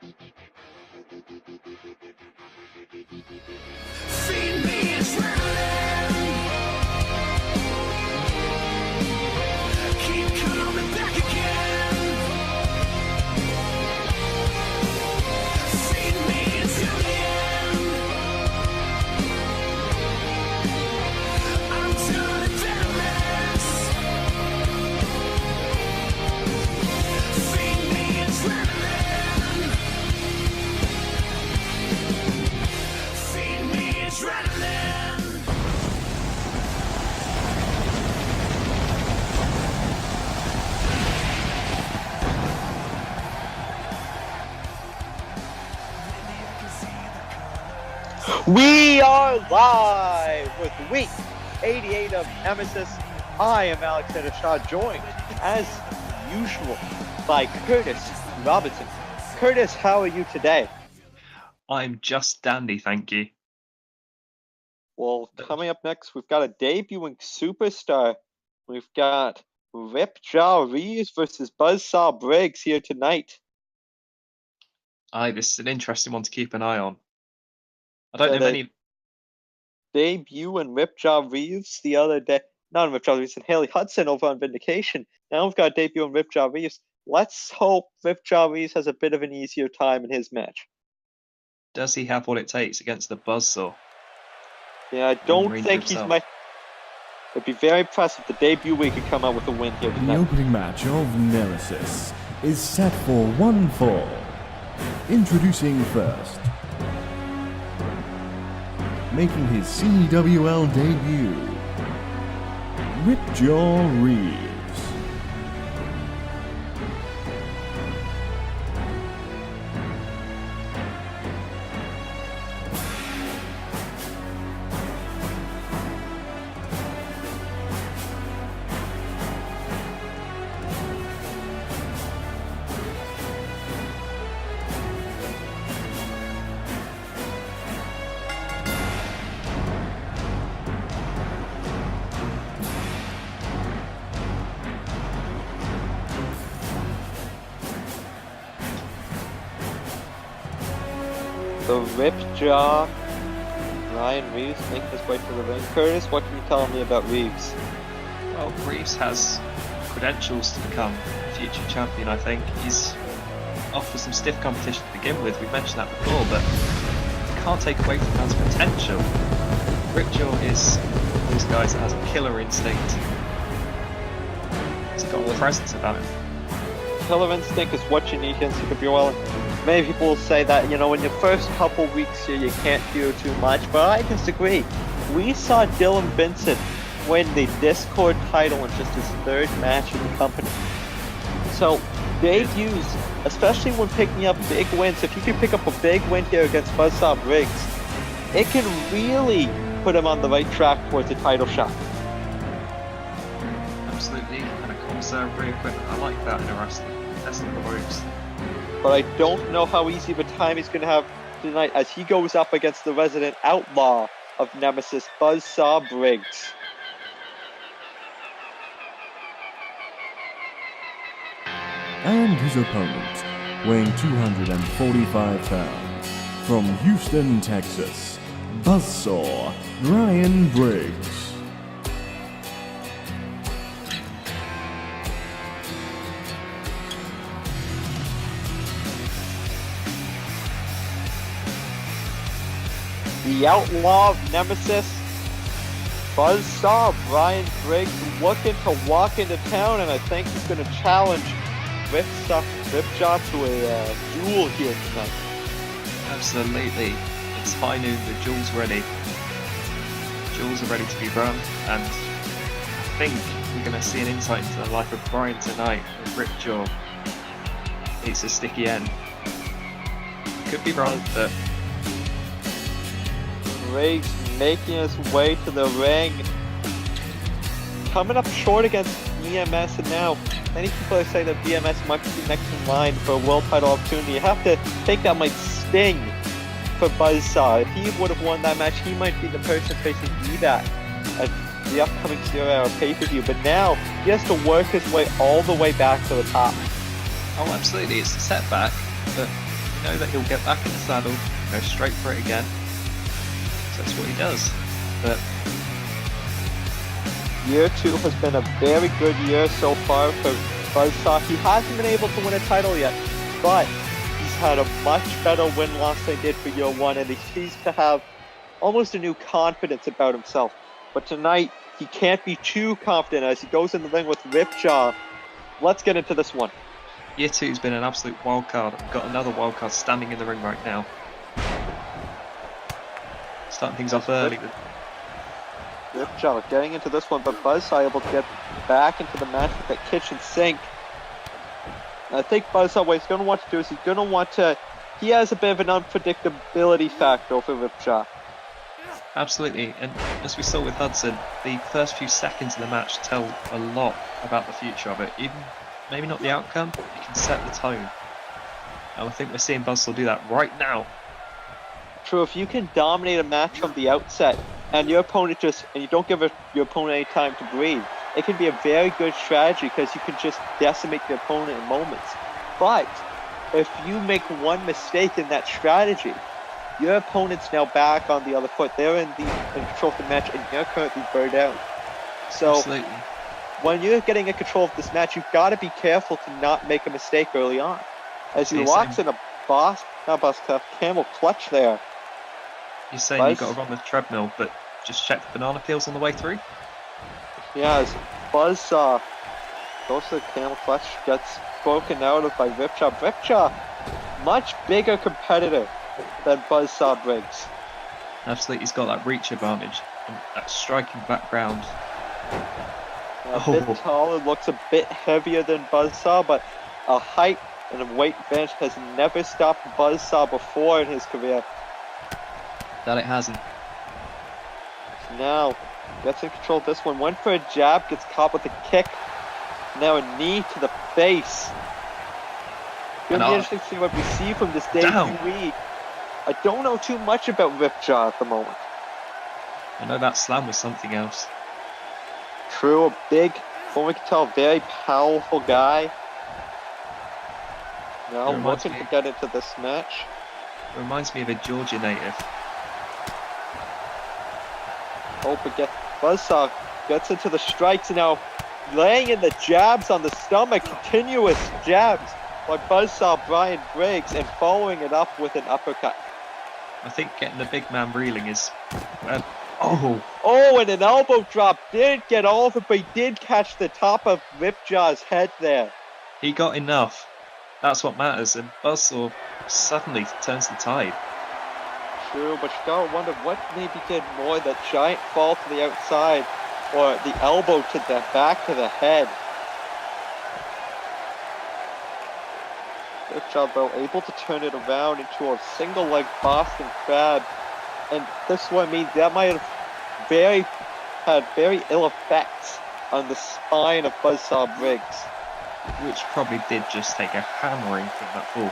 Feed me adrenaline. Keep coming back again. Feed me until the end. I'm turning venomous. Feed me adrenaline. Feed me adrenaline. We are live with week 88 of Nemesis. I am Alexander Shaw, joined as usual by Curtis Robinson. Curtis, how are you today? I'm just dandy, thank you. Well, coming up next, we've got a debuting superstar. We've got Ripjaw Reeves versus Buzzsaw Briggs here tonight. Aye, this is an interesting one to keep an eye on. I don't So know the many. Debut and Ripjaw Reeves the other day. Not Ripjaw Reeves and Haley Hudson over on Vindication. Now we've got a debut and Ripjaw Reeves. Let's hope Ripjaw Reeves has a bit of an easier time in his match. Does he have what it takes against the Buzzsaw? Yeah, I don't Ranger think he's himself. my. It'd be very impressive the debut we could come out with a win here The tonight. opening match of Nemesis is set for one fall. Introducing first, making his CWL debut, Ripjaw Reeves. The Ripjaw Ryan Reeves making his way to the ring. Curtis, what can you tell me about Reeves? Well, Reeves has credentials to become a future champion, I think. He's off for some stiff competition to begin with. We've mentioned that before, but you can't take away from the man's potential. Ripjaw is one of those guys that has a killer instinct. He's got a presence about him. Killer instinct is what you need in CWL. Many people will say that, in your first couple weeks here, you can't do too much, but I disagree. We saw Dylan Vincent win the Discord title in just his third match in the company. So, debuts, especially when picking up big wins, if you can pick up a big win here against Buzzsaw Briggs, it can really put him on the right track towards a title shot. Absolutely, and a conservatory equipment. I like that in a wrestling. That's the groups. But I don't know how easy of a time he's going to have tonight as he goes up against the resident outlaw of Nemesis, Buzzsaw Briggs. And his opponent, weighing 245 pounds, from Houston, Texas, Buzzsaw Brian Briggs. The outlaw of Nemesis, Buzzsaw Briggs, looking to walk into town, and I think he's going to challenge Ripjaw to a duel here tonight. Absolutely. It's high noon, the duel's ready. Duels are ready to be run, and I think we're going to see an insight into the life of Brian tonight with Ripjaw. It's a sticky end. Could be wrong, but Briggs making his way to the ring. Coming up short against BMS, and now many people are saying that BMS might be next in line for a world title opportunity. You have to think that might sting for Buzzsaw. If he would have won that match, he might be the person facing Evac at the upcoming Zero Hour pay-per-view. But now he has to work his way all the way back to the top. oh, absolutely, it's a setback, but We know that he'll get back in the saddle, go straight for it again. So that's what he does. But Year 2 has been a very good year so far for Buzzsaw. He hasn't been able to win a title yet, but he's had a much better win-loss than he did for year 1, and he seems to have almost a new confidence about himself. But tonight, he can't be too confident as he goes in the ring with Ripjaw. Let's get into this one. year 2's been an absolute wild card. We've got another wild card standing in the ring right now. Starting things off early with Ripjaw getting into this one, but Buzzsaw able to get back into the match with that kitchen sink. And I think Buzzsaw, what he's going to want to do is he's going to want to... He has a bit of an unpredictability factor over Ripjaw. Absolutely, and as we saw with Hudson, the first few seconds of the match tell a lot about the future of it. Even maybe not the outcome, it can set the tone. And I think we're seeing Buzzsaw do that right now. True, if you can dominate a match from the outset, and your opponent and you don't give your opponent any time to breathe, it can be a very good strategy because you can just decimate your opponent in moments. But if you make one mistake in that strategy, your opponent's now back on the other foot. They're in control of the match, and you're currently burned out. So Absolutely. when you're getting in control of this match, you've got to be careful to not make a mistake early on. As he locks in a camel clutch there. You're saying you've got to run the treadmill, but just check the banana peels on the way through? Yeah, as Buzzsaw goes to the camel clutch, gets broken out of by Ripjaw. Ripjaw, much bigger competitor than Buzzsaw Briggs. Absolutely, he's got that reach advantage and that striking background. A bit taller, looks a bit heavier than Buzzsaw, but a height and a weight bench has never stopped Buzzsaw before in his career. That it hasn't. Now, gets in control of this one. Went for a jab, gets caught with a kick. Now a knee to the face. It'll be interesting to see what we see from this debut lead. I don't know too much about Ripjaw at the moment. I know that slam was something else. True, a big, from what we can tell, very powerful guy. Now looking to get into this match. It reminds me of a Georgia native. Oh, but Buzzsaw gets into the strikes now, laying in the jabs on the stomach, continuous jabs by Buzzsaw Brian Briggs, and following it up with an uppercut. I think getting the big man reeling is... Oh, and an elbow drop. Didn't get all of it, but he did catch the top of Ripjaw's head there. He got enough. That's what matters, and Buzzsaw suddenly turns the tide. True, but you gotta wonder what maybe did more, that giant fall to the outside or the elbow to the back of the head. Ripjaw, though, able to turn it around into a single leg Boston Crab. And this one means that might have had very ill effects on the spine of Buzzsaw Briggs. Which probably did just take a hammering from that fall.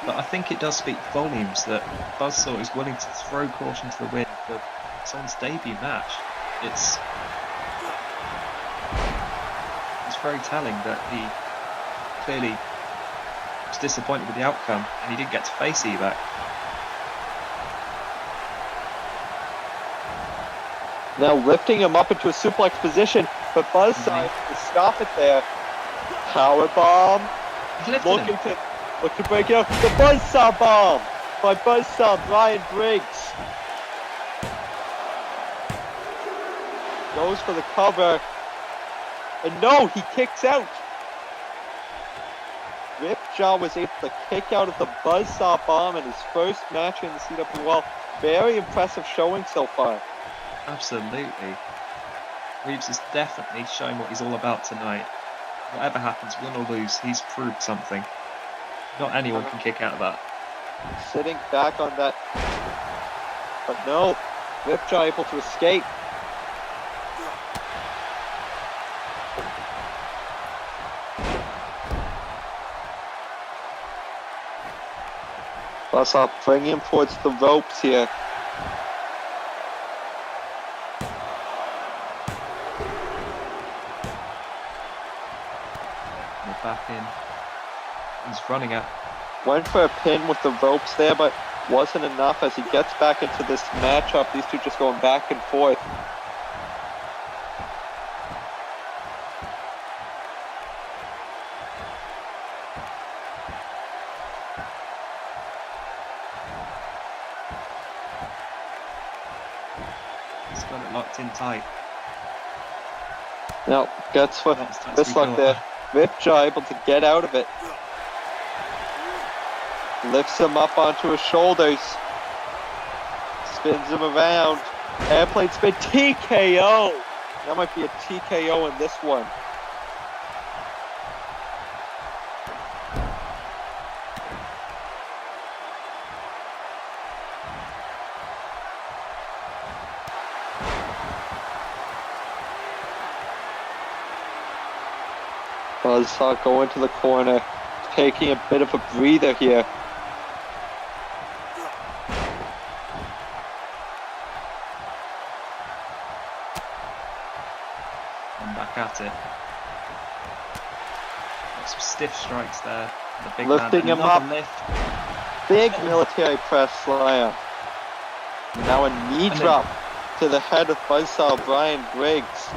But I think it does speak volumes that Buzzsaw is willing to throw caution to the wind for someone's debut match. It's very telling that he clearly was disappointed with the outcome and he didn't get to face Evac. Now lifting him up into a suplex position, but Buzzsaw to stop it there. Powerbomb. Look to break it out. The Buzzsaw Bomb by Buzzsaw Brian Briggs. Goes for the cover. And no, he kicks out. Ripjaw was able to kick out of the Buzzsaw Bomb in his first match in the CWL. Very impressive showing so far. Absolutely. Reeves is definitely showing what he's all about tonight. Whatever happens, win or lose, he's proved something. Not anyone can kick out of that. Sitting back on that. But no, Ripjaw able to escape. Buzzsaw bringing him towards the ropes here. Back in. He's running at Went for a pin with the ropes there, but wasn't enough as he gets back into this matchup. These two just going back and forth. He's got it locked in tight. Now, gets for That's this luck there. Ripjaw able to get out of it. Lifts him up onto his shoulders. Spins him around. Airplane spin. TKO! That might be a TKO in this one. Buzzsaw going to the corner, taking a bit of a breather here. And back at it. Got some stiff strikes there. The big Lifting man. him up. Another lift. Big military press slam. Now a knee And then- drop to the head of Buzzsaw Brian Briggs.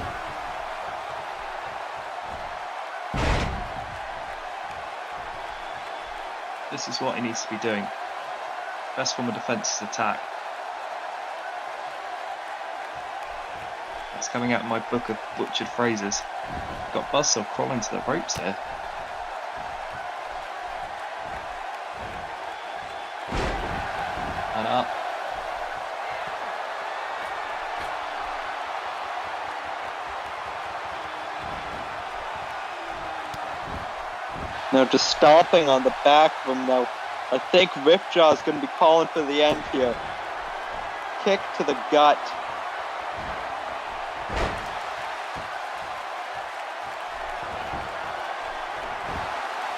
This is what he needs to be doing. Best form of defense is attack. That's coming out of my book of butchered phrases. Got Buzzsaw crawling to the ropes here. And up. Now just stomping on the back of him now. I think Ripjaw is going to be calling for the end here. Kick to the gut.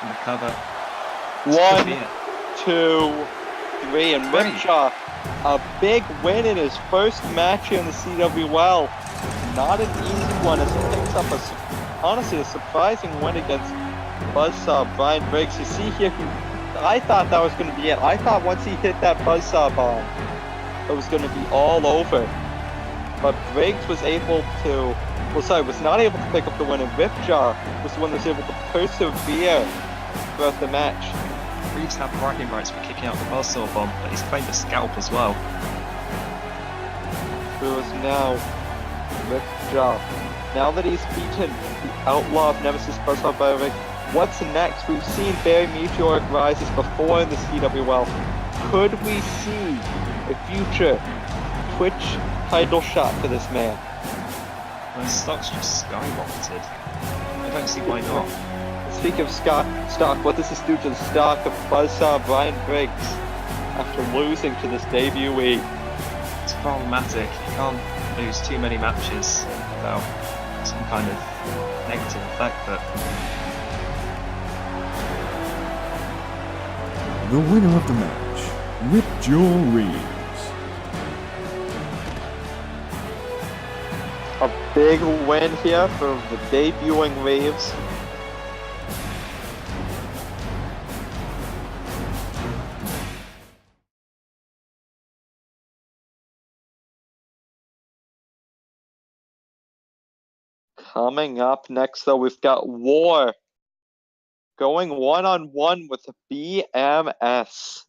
In the cover. One, Yeah. 2, 3, and Three. Ripjaw, a big win in his first match here in the CWL. Not an easy one as he picks up honestly a surprising win against Buzzsaw Brian Briggs. You see here, I thought that was going to be it. I thought once he hit that Buzzsaw bomb, it was going to be all over. But Briggs was able to, was not able to pick up the win, and Ripjaw was the one that was able to persevere throughout the match. Reeves had bragging rights for kicking out the Buzzsaw bomb, but he's claimed a scalp as well. Who is now Ripjaw. Now that he's beaten the outlaw of Nemesis Buzzsaw Brian, what's next? We've seen very meteoric rises before in the CWL. Could we see a future Twitch title shot for this man? Well, his stock's just skyrocketed. I don't see why not. Speaking of stock, what does this do to the stock of Buzzsaw Brian Briggs after losing to this debutee? It's problematic. You can't lose too many matches without some kind of negative effect, but The winner of the match, Ripjaw Reeves. A big win here for the debuting Reeves. Coming up next, though, we've got War going one-on-one with BMS.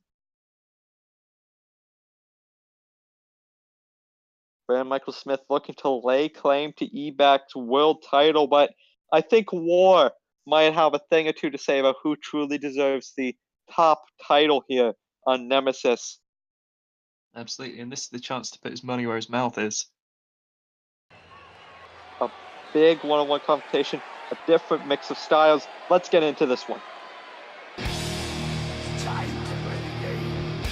Brandon Michael Smith looking to lay claim to EBAC's world title, but I think War might have a thing or two to say about who truly deserves the top title here on Nemesis. absolutely. And this is the chance to put his money where his mouth is. A big one-on-one competition, a different mix of styles. Let's get into this one. Time to play the game.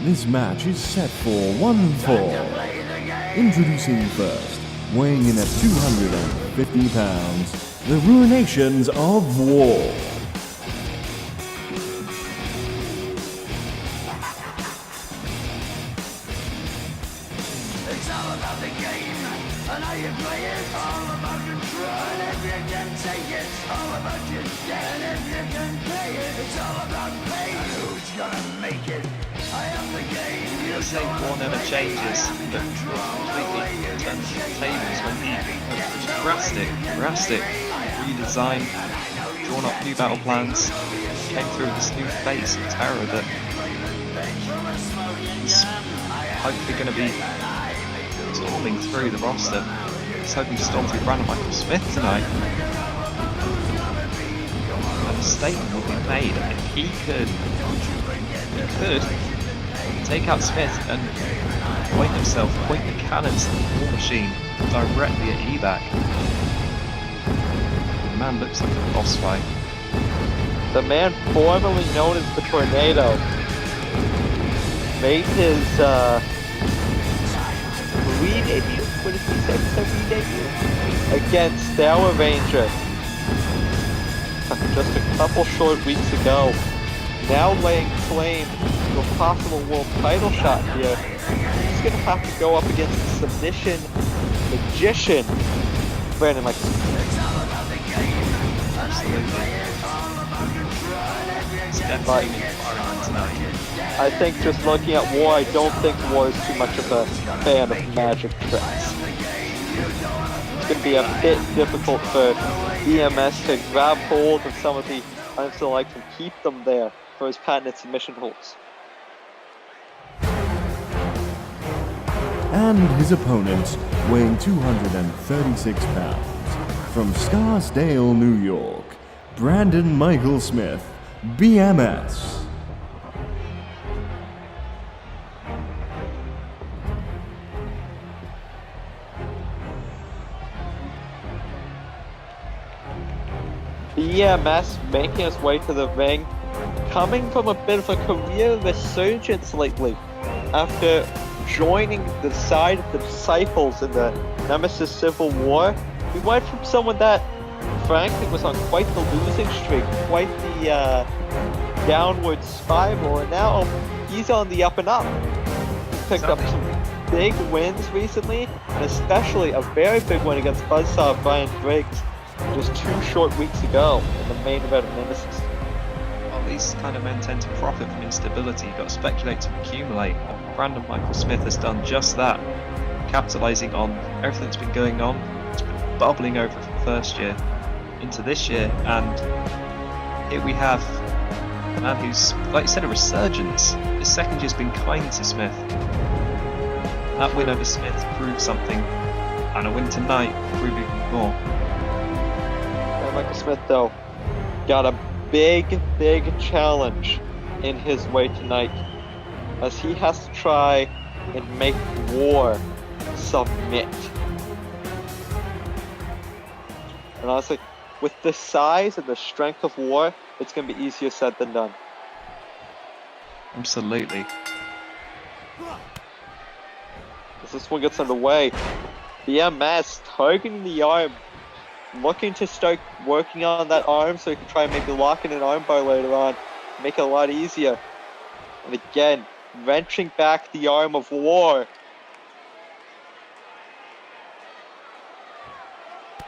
This match is set for one fall. Play the game. Introducing first, weighing in at 250 pounds, the Ruinations of War. It's all about the game, and how you play it. All about control, and if you can take it. All about your debt, and if you can pay it. It's all about gonna make it. I am the game. The same war never changes, but completely turns the tables when he drastic redesign, drawn up new battle plans, came through with this new face of terror that he's hopefully going to be storming through the roster. He's hoping to storm through Brandon Michael Smith tonight. And a statement will be made if he could take out Smith and point the cannons of the War Machine directly at evac. The man looks like a boss fight. The man formerly known as the Tornado made his re-debut, what did he say, re-debut? Against our Ranger just a couple short weeks ago. Now laying claim to a possible world title shot here. He's going to have to go up against the submission magician, Brandon Michael. But I think just looking at War, I don't think War is too much of a fan of magic tricks. It's going to be a bit difficult for EMS to grab hold of some of the items to like and keep them there for his patented submission holds. And his opponent, weighing 236 pounds, from Scarsdale, New York, Brandon Michael Smith, BMS. BMS making his way to the ring, coming from a bit of a career resurgence lately after joining the side of the Disciples in the Nemesis Civil War. He went from someone that frankly was on quite the losing streak, quite the downward spiral, and now he's on the up and up. He picked up some big wins recently, and especially a very big win against Buzzsaw Brian Briggs just 2 short weeks ago in the main event of Nemesis. Well, these kind of men tend to profit from instability. You've got to speculate to accumulate. Brandon Michael Smith has done just that, capitalising on everything that's been going on. It's been bubbling over from first year into this year, and here we have a man who's, like you said, a resurgence. His second year's been kind to Smith. That win over Smith proved something, and a win tonight proved even more. Michael Smith, though, got a big challenge in his way tonight, as he has to try and make War submit. And honestly, with the size and the strength of War, it's going to be easier said than done. Absolutely. As this one gets underway, BMS targeting the arm, looking to start working on that arm so he can try and maybe lock in an armbar later on, make it a lot easier. And again, wrenching back the arm of War.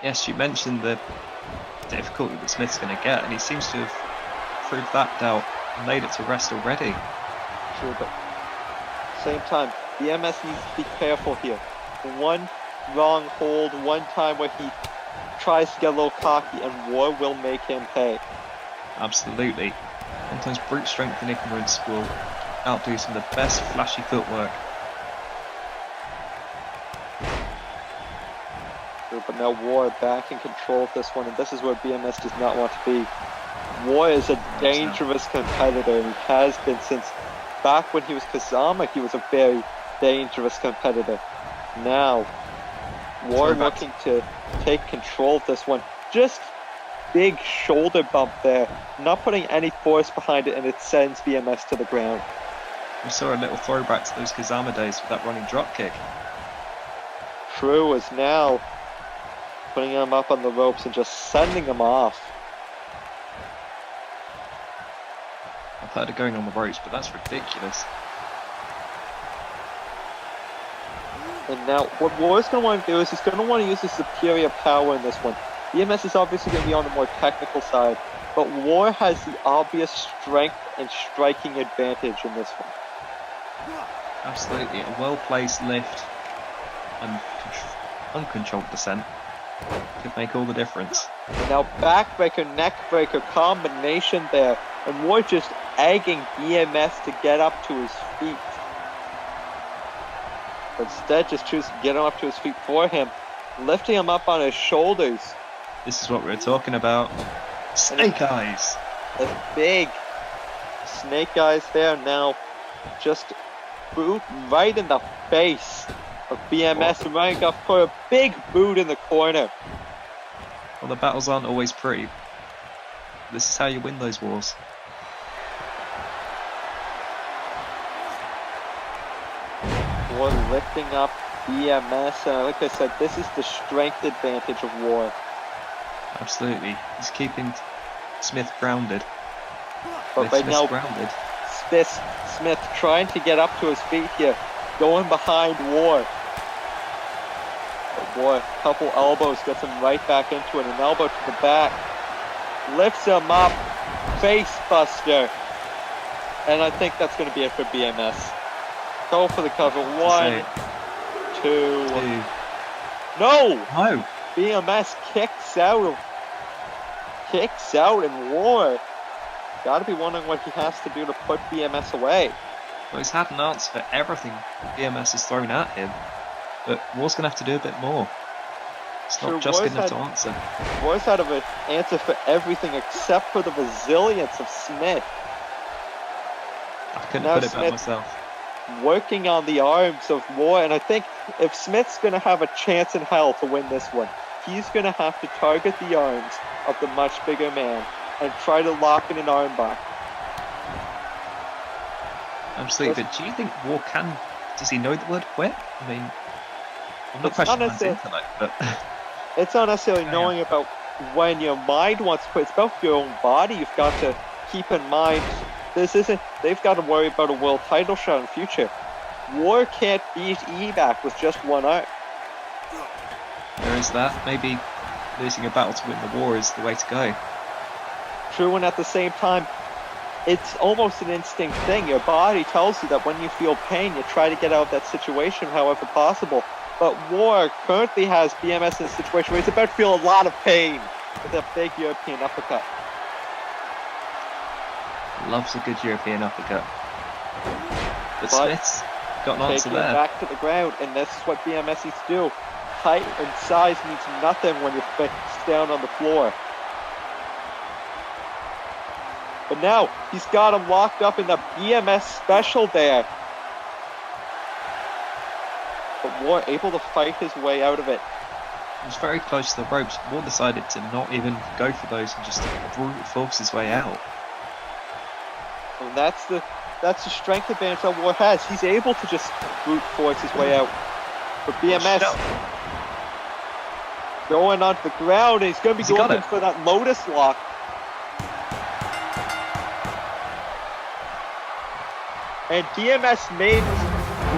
Yes, you mentioned the difficulty that Smith's going to get, and he seems to have proved that doubt and laid it to rest already. Sure, but at the same time, the MS needs to be careful here. One wrong hold, one time where he tries to get a little cocky, and War will make him pay. Absolutely. Sometimes brute strength and ignorance will outdo some of the best flashy footwork. But now War back in control of this one, and this is where BMS does not want to be. War is a dangerous competitor, and he has been since back when he was Kazama. He was a very dangerous competitor. Now, War looking to take control of this one. Just big shoulder bump there, not putting any force behind it, and it sends BMS to the ground. We saw a little throwback to those Kazama days with that running drop kick. True is now putting him up on the ropes and just sending him off. I've heard of going on the ropes, but that's ridiculous. And now, what War's going to want to do is he's going to want to use his superior power in this one. BMS is obviously going to be on the more technical side, but War has the obvious strength and striking advantage in this one. Absolutely, a well-placed lift and uncontrolled descent could make all the difference. Now backbreaker, neckbreaker combination there, and War just egging BMS to get up to his feet. But instead just chooses to get him up to his feet for him, lifting him up on his shoulders. This is what we were talking about. Snake eyes! A big snake eyes there now, just boot right in the face of BMS, and running up for a big boot in the corner. Well, the battles aren't always pretty. This is how you win those wars. War lifting up BMS, and like I said, this is the strength advantage of War. Absolutely. He's keeping Smith grounded. But right now, grounded. Smith trying to get up to his feet here, going behind War. But War, a couple elbows, gets him right back into it. An elbow to the back, lifts him up, face buster. And I think that's going to be it for BMS. Go for the cover. 1, 2. No! No! BMS kicks out and War. Gotta be wondering what he has to do to put BMS away. Well, he's had an answer for everything BMS has thrown at him, but War's going to have to do a bit more. It's not just good enough to answer. War's had an answer for everything except for the resilience of Smith. I couldn't put it better myself. Working on the arms of War, and I think if Smith's going to have a chance in hell to win this one, he's going to have to target the arms of the much bigger man and try to lock in an armbar. Absolutely, but do you think War can... Does he know the word quit? I mean, I'm not questioning his intellect, but... It's not necessarily knowing about when your mind wants to quit. It's about your own body. You've got to keep in mind, this isn't... They've got to worry about a world title shot in the future. War can't beat Evac with just one arm. There is that. Maybe losing a battle to win the war is the way to go. True, and at the same time, it's almost an instinct thing. Your body tells you that when you feel pain, you try to get out of that situation however possible. But War currently has BMS in a situation where he's about to feel a lot of pain with a big European uppercut. Loves a good European uppercut. But Smith's got an answer there. Back to the ground, and this is what BMS needs to do. Height and size means nothing when you're fixed down on the floor. But now, he's got him locked up in the BMS special there. But War able to fight his way out of it. He was very close to the ropes. War decided to not even go for those and just brute force his way out. And that's the strength advantage that War has. He's able to just brute force his way out. But BMS going onto the ground, and he's going to be going for that Lotus lock. And BMS made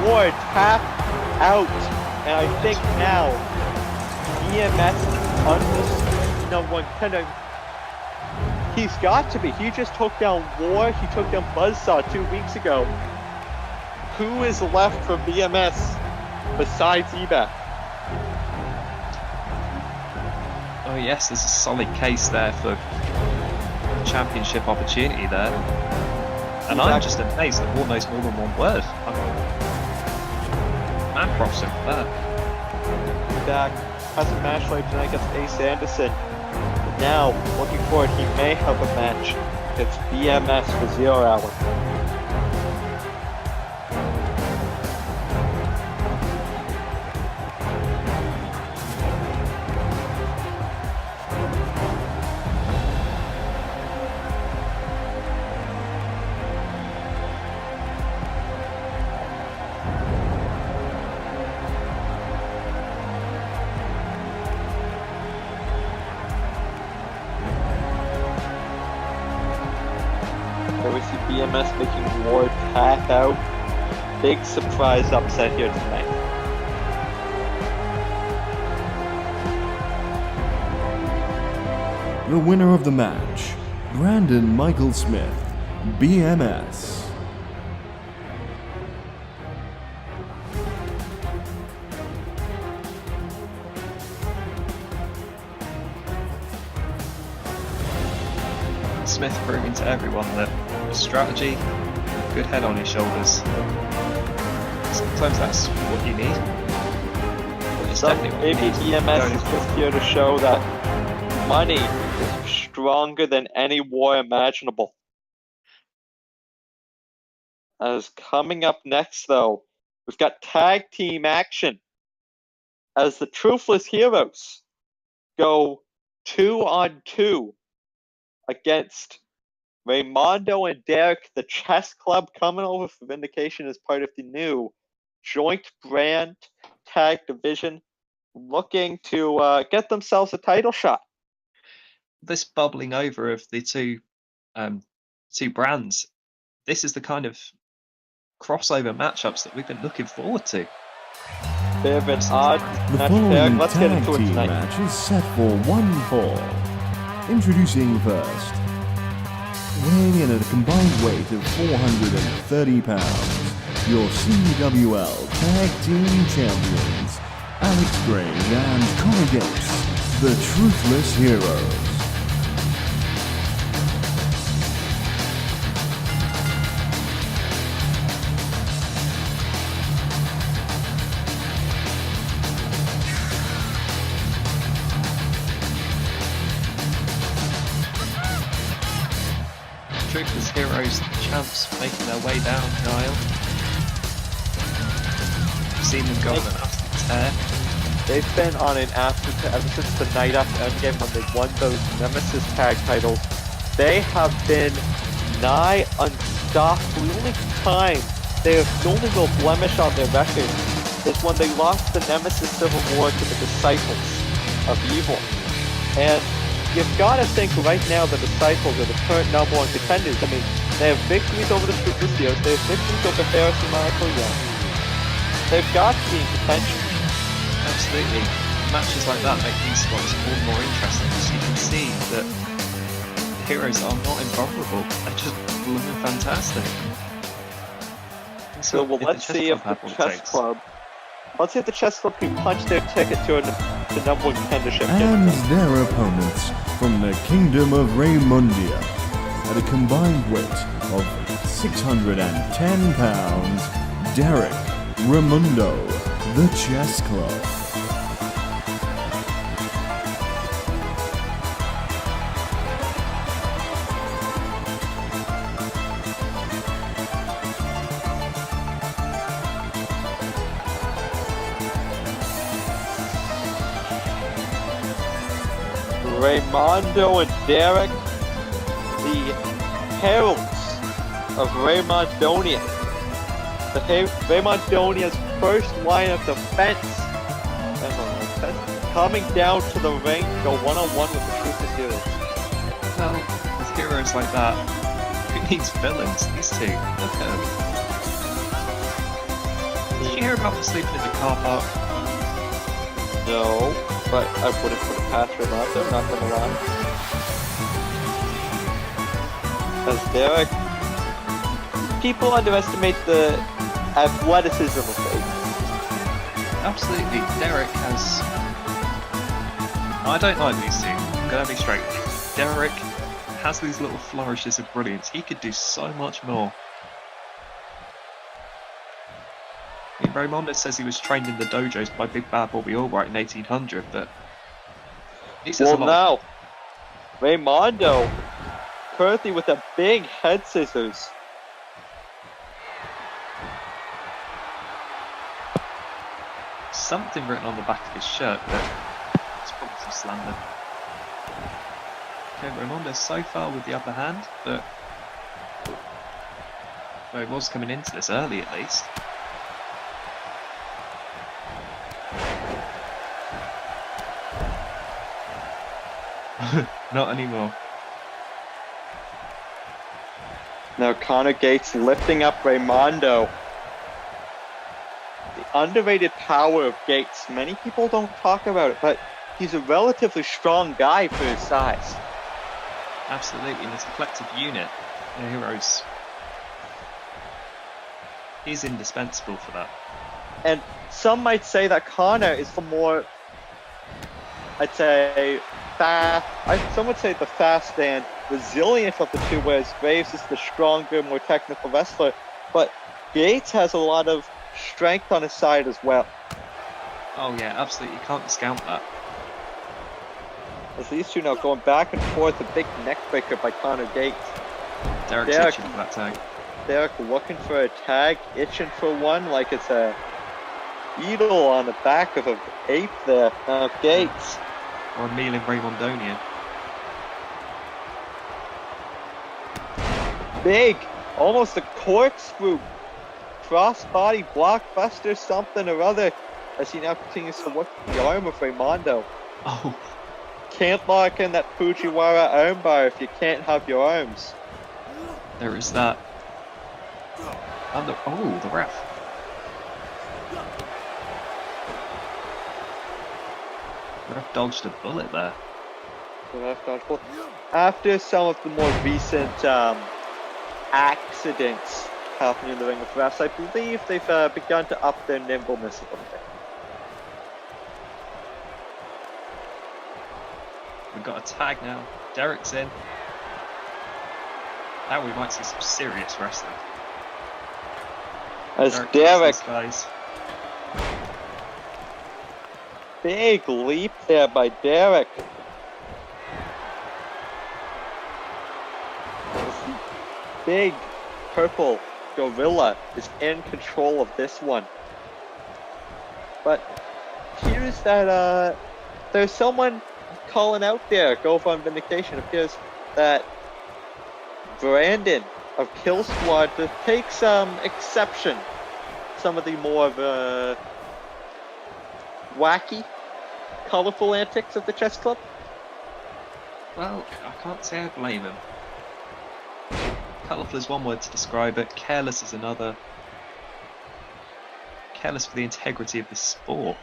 War tap out. And I think now BMS is number one contender. He's got to be. He just took down War. He took down Buzzsaw 2 weeks ago. Who is left for BMS besides eBay? Oh yes, there's a solid case there for championship opportunity there. And I'm just amazed that War knows more than one word. Man props him for that. Back has a match later tonight against Ace Anderson. But now, looking forward, he may have a match against BMS for 0 hour. There we see BMS making War tap out. Big surprise upset here tonight. The winner of the match, Brandon Michael Smith, BMS. Smith proving to everyone that a strategy, a good head on his shoulders, sometimes that's what you need. But it's definitely what you Maybe need. EMS is just here to show that money is stronger than any war imaginable. As coming up next, though, we've got tag team action as the Truthless Heroes go 2-on-2 against Raymondo and Derek, the Chess Club, coming over for Vindication as part of the new joint brand tag division, looking to get themselves a title shot. This bubbling over of the two brands, this is the kind of crossover matchups that we've been looking forward to. Bit of an odd The match following there. Let's get tag into it team tonight. match is set for one fall. Introducing first, weighing in at a combined weight of 430 pounds, your CWL Tag Team Champions, Alex Gray and Connor Gates, the Truthless Heroes. Truthless Heroes, the champs, making their way down the aisle. We've seen them go on an absolute tear. They've been on an absolute ever since the night after Endgame when they won those Nemesis tag titles. They have been nigh unstoppable. The only time they have the only real blemish on their record is when they lost the Nemesis Civil War to the Disciples of Evil. And you've got to think right now the Disciples are the current #1 contenders. I mean, they have victories over the Truthless Heroes, they have victories over Heresy Michael Young. They've got to be in contention. Absolutely. Matches like that make these spots all the more interesting, because you can see that the heroes are not invulnerable. They're just blooming fantastic. So well, let's see if the Chess Club can punch their ticket to the #1 contendership. And their opponents from the Kingdom of Raymundia at a combined weight of 610 pounds, Derek, Raymundo, the Chess Club. Raymondo and Derek, the heralds of Raymondonia. Raymondonia's first line of defense. Coming down to the ring to go one-on-one with the Truthless Heroes. Well, with heroes like that, who needs villains? These two. Look at them. Did you hear about them sleeping in the car park? No, but I wouldn't put it past Raymondo, not gonna lie. Because Derek, people underestimate the athleticism of Faith. Absolutely. Derek has... I don't like these two. I'm gonna be straight with you. Derek has these little flourishes of brilliance. He could do so much more. I mean, Raymondo says he was trained in the dojos by Big Bad Bobby Albright in 1800, but he says Well, a lot. now, Raymondo, currently with a big head scissors. Something written on the back of his shirt, but it's probably some slander. Okay, Raymondo's so far with the upper hand, but well, he was coming into this early at least. Not anymore. Now Connor Gates lifting up Raymondo. The underrated power of Gates. Many people don't talk about it, but he's a relatively strong guy for his size. Absolutely, and as a collective unit, they're heroes. He's indispensable for that. And some might say that Connor is the more, I'd say, some would say the fast and resilient of the two, whereas Graves is the stronger, more technical wrestler. But Gates has a lot of strength on his side as well. Oh yeah, absolutely, you can't discount that. As these two now going back and forth, a big neck breaker by Connor Gates. Derek's itching for that tag. Derek looking for a tag, itching for one, like it's a beetle on the back of an ape there. Now Gates. Or a meal in Raymondonian. Big, almost a corkscrew, crossbody blockbuster, something or other, as he now continues to work the arm of Raimondo. Oh. Can't lock in that Fujiwara armbar if you can't have your arms. There is that. And the ref. The ref dodged a bullet there. The ref dodged bullet. After some of the more recent accidents happening in the ring with refs, I believe they've begun to up their nimbleness a little bit. We've got a tag now. Derek's in. Now we might see some serious wrestling. As Derek, guys. big leap there by Derek. Big purple gorilla is in control of this one. But here's that there's someone calling out there, go for Vindication. It appears that Brandon of Kill Squad to take some exception, some of the more wacky, colorful antics of the chess club. Well, I can't say I blame him. Colourful is one word to describe it, careless is another. Careless for the integrity of the sport.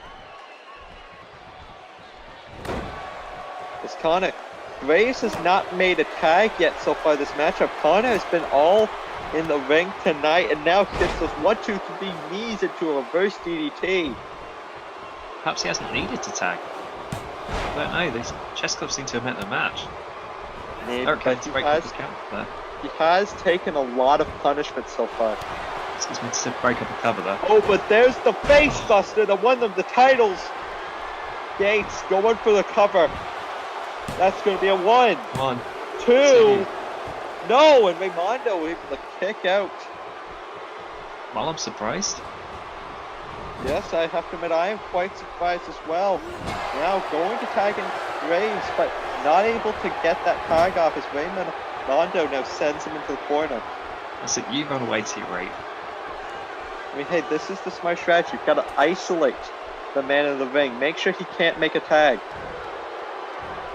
It's Connor. Graves has not made a tag yet so far this matchup. Connor has been all in the ring tonight and now gets those 1, 2, 3 knees into a reverse DDT. Perhaps he hasn't needed to tag. I don't know, the chess club seem to have met the match. Maybe, Okay, but he has taken a lot of punishment so far. Excuse me, to break up a cover there. Oh, but there's the face buster that won them the titles. Gates going for the cover. That's going to be a 1. 1, 2. No, and Raimondo able to kick out. Well, I'm surprised. Yes, I have to admit, I am quite surprised as well. Now going to tag in Graves, but not able to get that tag off as Raimondo now sends him into the corner. I said, you run away to your 8. I mean, hey, this is the smart strategy. You've got to isolate the man in the ring. Make sure he can't make a tag.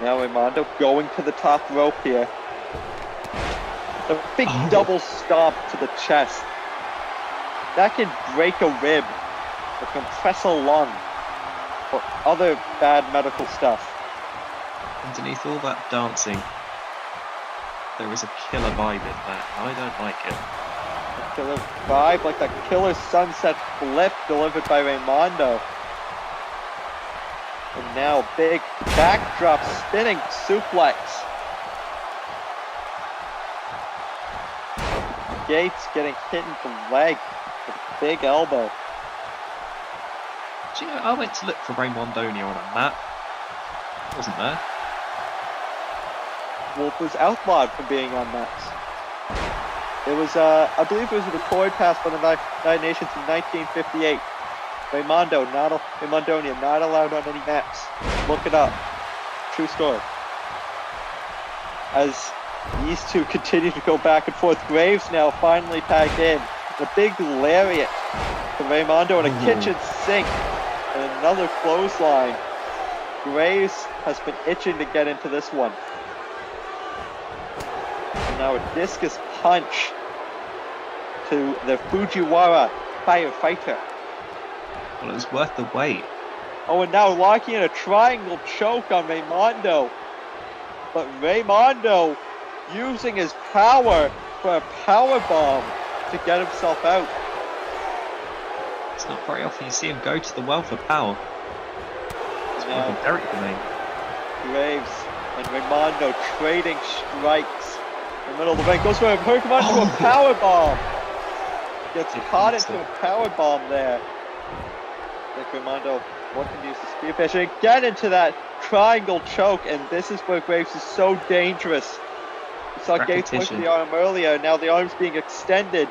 Now Raimondo going to the top rope here. A big double stomp to the chest. That can break a rib, or compress a lung, or other bad medical stuff. Underneath all that dancing, there is a killer vibe in there. I don't like it. A killer vibe, like that killer sunset flip delivered by Raimondo. And now big backdrop spinning suplex. Gates getting hit in the leg with a big elbow. Do you know, I went to look for Raymondonia on a map. Wasn't there? Wolf was outlawed from being on maps. It was, I believe it was a record passed by the United Nations in 1958. Raymondonia not allowed on any maps. Look it up. True story. As these two continue to go back and forth, Graves now finally tagged in. A big lariat to Raimondo and a kitchen sink and another clothesline. Graves has been itching to get into this one. And now a discus punch to the Fujiwara firefighter. Well, it was worth the wait. Oh, and now locking in a triangle choke on Raimondo. But Raimondo using his power for a power bomb to get himself out. It's not very often you see him go to the well for power. It's probably Derek domain. Graves and Raimondo trading strikes in the middle of the ring. Goes for a Hurricane to a power bomb. Gets caught into a power bomb there. I think Raimondo looking to use the spear fish and get into that triangle choke, and this is where Graves is so dangerous. We saw Gates work the arm earlier, now the arm's being extended,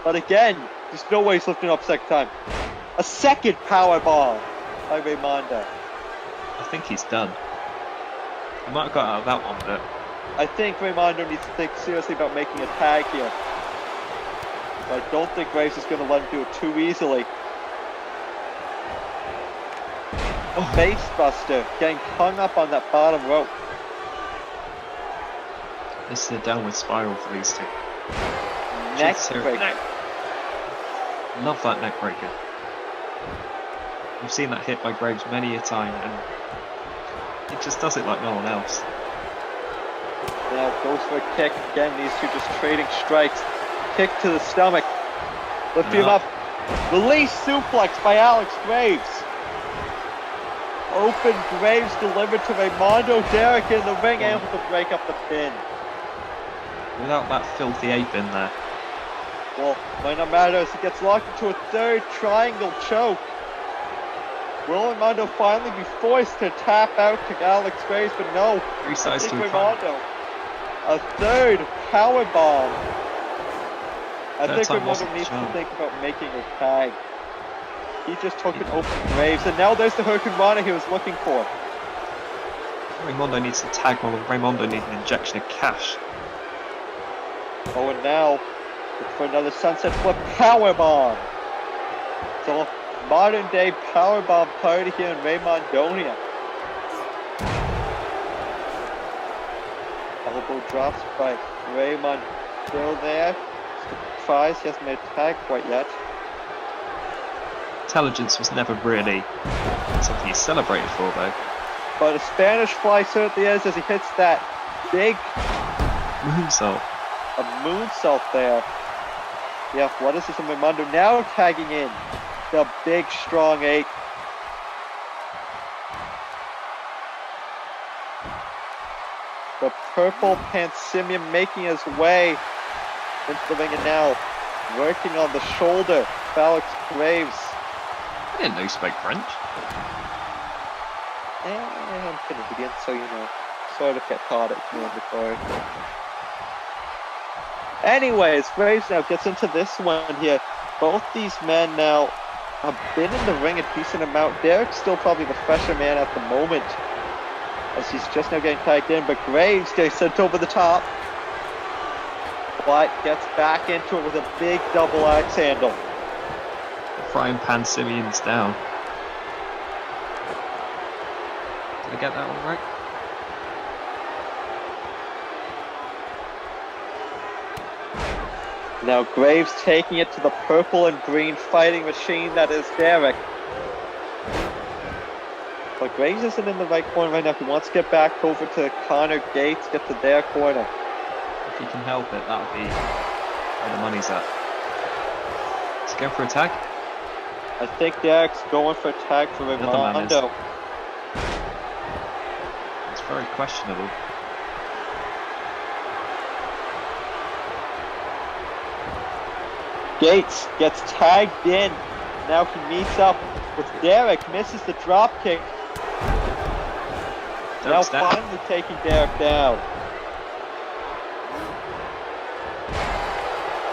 but again, there's no way he's lifting up second time. A second power bomb by Raimondo. I think he's done. He might have got out of that one, but I think Raimondo needs to think seriously about making a tag here. But I don't think Graves is going to let him do it too easily. Face buster, getting hung up on that bottom rope. this is a downward spiral for these two. Neck breaker. Love that neck breaker. We've seen that hit by Graves many a time, and he just does it like no one else. Now goes for a kick. Again, these two just trading strikes. Kick to the stomach. Lift him up. Release suplex by Alex Graves. Open Graves delivered to Raimondo. Derek in the ring, able to break up the pin. Without that filthy ape in there. Well, might not matter as he gets locked into a third triangle choke. Will Raimondo finally be forced to tap out to Alex Graves? But no. Three sides to a Raimondo. A third power bomb. I think Raimondo needs to think about making a tag. He just took an open Graves, and now there's the Hurricane Rana he was looking for. Raimondo needs to tag more than Raimondo needs an injection of cash. Oh, and now look for another sunset flip power bomb. So modern day power bomb party here in Raymondonia. Elbow drops by Raymond still there. Tries, he hasn't made a tag quite yet. Intelligence was never really something he's celebrated for, though. But a Spanish fly certainly is as he hits that big moonsault. A moonsault there. Yeah, what is this in Raimondo now tagging in the big strong 8. The purple Pansimium making his way into the ring, and now working on the shoulder of Alex Graves. I didn't know you spoke French. I'm Canadian, so you know, sort of get taught it mandatory. Anyways, Graves now gets into this one here. Both these men now have been in the ring a decent amount. Derek's still probably the fresher man at the moment, as he's just now getting tagged in, but Graves gets sent over the top. But gets back into it with a big double axe handle. The frying pan Simeon's down. Did I get that one right? Now Graves taking it to the purple and green fighting machine that is Derek. But Graves isn't in the right corner right now. He wants to get back over to Connor Gates, get to their corner. If you can help it, that would be where the money's at. Let's go for a tag. I think Derek's going for a tag for Raimondo. It's very questionable. Gates gets tagged in. Now he meets up with Derek, misses the drop kick. Now finally taking Derek down.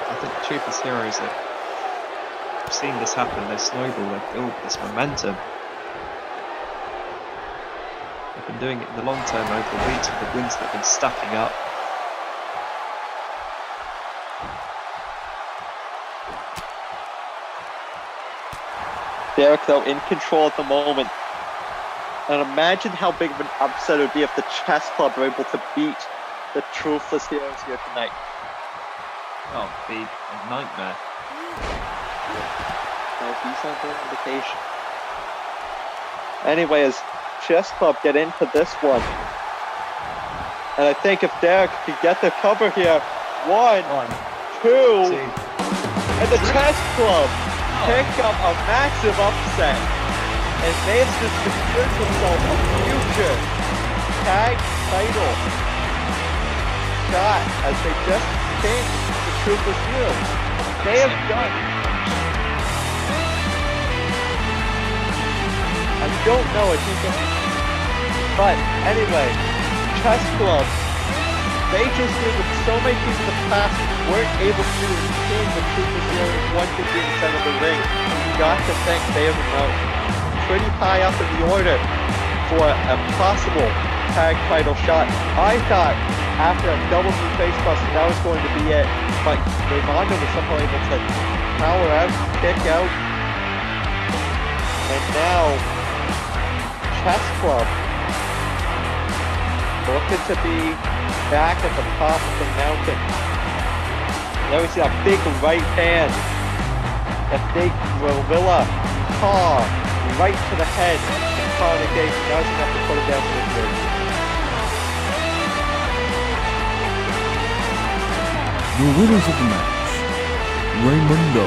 I think the truth is here is that we've seen this happen, they snowball, they build this momentum. They've been doing it in the long term over the weeks with the wins that have been stacking up. Derek, though, in control at the moment. And imagine how big of an upset it would be if the Chess Club were able to beat the Truthless Heroes here tonight. Oh, it'd be a nightmare. No, he's on their invitation. Anyway, as Chess Club get into this one, And I think if Derek can get the cover here, 1, 2, 2. and the Chess Club pick up a massive upset. And they've just secured themselves a future tag title shot as they just changed the Troopers heel. They have done. I don't know, I think but anyway, Chess Club, they just did what so many people in the past weren't able to do in seeing the Troopers heel one could be in the center of the ring. You got to think they have pretty high up in the order for a possible tag title shot. I thought after a double knee face buster that was going to be it, but Raimondo was somehow able to power out, kick out, and now Chess Club looking to be back at the top of the mountain. There we see that big right hand, that big gorilla paw right to the head and calling the game. Now he's going to have to put it down to the floor. The winners of the match, Raimundo,